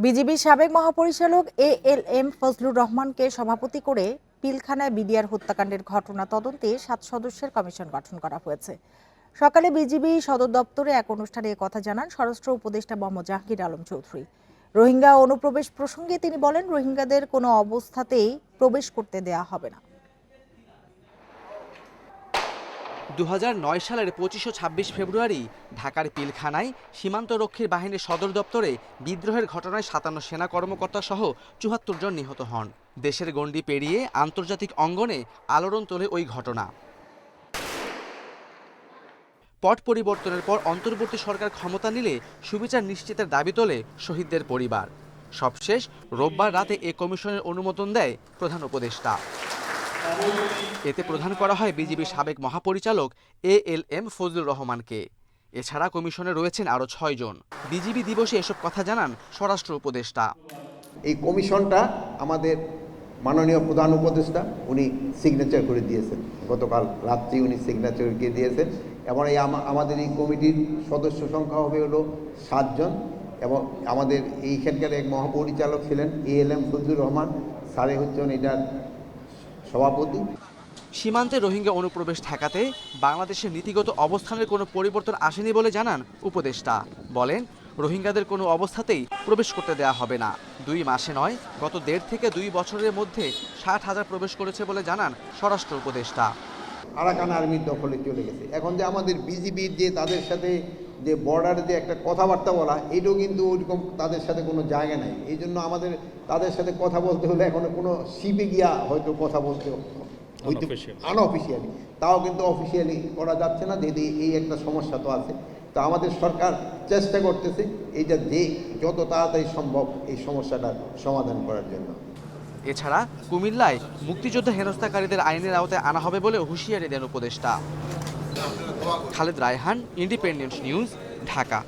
বিজিবির সাবেক মহাপরিচালক ALM ফজলুর রহমানকে সভাপতি করে পিলখানায় বিডিআর হত্যাকাণ্ডের ঘটনা তদন্তে 7 সদস্যের কমিশন গঠন করা হয়েছে। সকালে বিজিবি সদর দপ্তরে এক অনুষ্ঠানে কথা জানান স্বরাষ্ট্র উপদেষ্টা মোহাম্মদ জাহাঙ্গীর আলম চৌধুরী। রোহিঙ্গা অনুপ্রবেশ প্রসঙ্গে তিনি বলেন, রোহিঙ্গাদের কোনো অবস্থাতেই প্রবেশ করতে দেয়া হবে না। 2009 সালের 25 ও 26 ফেব্রুয়ারি ঢাকার পিলখানায় সীমান্তরক্ষী বাহিনীর সদর দপ্তরে বিদ্রোহের ঘটনায় 57 সেনা কর্মকর্তা সহ 74 জন নিহত হন। দেশের গণ্ডি পেরিয়ে আন্তর্জাতিক অঙ্গনে আলোড়ন তোলে ওই ঘটনা। পট পরিবর্তনের পর অন্তর্বর্তী সরকার ক্ষমতা নিলে সুবিচার নিশ্চিতের দাবি তোলে শহীদদের পরিবার। সবশেষ রোববার রাতে এ কমিশনের অনুমোদন দেয় প্রধান উপদেষ্টা। এতে প্রধান করা হয় বিজিবির সাবেক মহাপরিচালক ALM ফজলুর রহমানকে। এছাড়া কমিশনে রয়েছেন আরও 6 জন। বিজিবি দিবসে এসব কথা জানান স্বরাষ্ট্র উপদেষ্টা। এই কমিশনটা আমাদের মাননীয় প্রধান উপদেষ্টা উনি সিগনেচার করে দিয়েছেন, গতকাল রাত্রি উনি সিগনেচার করে দিয়েছেন। এবং আমাদের এই কমিটির সদস্য সংখ্যা হবে হলো 7 জন। এবং আমাদের এইখানকার এক মহাপরিচালক ছিলেন ALM ফজলুর রহমান, স্যারে হচ্ছেন এটার সভাপতি। সীমান্তে রোহিঙ্গা অনুপ্রবেশ ঠেকাতে বাংলাদেশের নীতিগত অবস্থানের কোনো পরিবর্তন আসেনি বলে জানান উপদেষ্টা। বলেন, রোহিঙ্গাদের কোনো অবস্থাতেই প্রবেশ করতে দেওয়া হবে না। 2 মাসে নয়, গত 1.5 থেকে 2 বছরের মধ্যে 60,000 প্রবেশ করেছে বলে জানান স্বরাষ্ট্র উপদেষ্টা। আরাকান আর্মির দখলে চলে গেছে। এখন যে আমাদের বিজিবির যে তাদের সাথে যে বর্ডারে যে একটা কথাবার্তা বলা, এটাও কিন্তু ওইরকম তাদের সাথে কোনো জায়গা নাই। এই জন্য আমাদের তাদের সাথে কথা বলতে হলে এখন কোনো শিপে গিয়া হয়তো কথা বলতে আনঅফিসিয়ালি, তাও কিন্তু অফিসিয়ালি করা যাচ্ছে না, যেহেতু এই একটা সমস্যা তো আছে। তো আমাদের সরকার চেষ্টা করতেছে এইটা যে যত তাড়াতাড়ি সম্ভব এই সমস্যাটার সমাধান করার জন্য। এছাড়া কুমিল্লায় মুক্তিযোদ্ধা হেনস্থাকারীদের আইনের আওতায় আনা হবে বলে হুঁশিয়ারি দেন উপদেষ্টা। Khaled Raihan, independent news, Dhaka.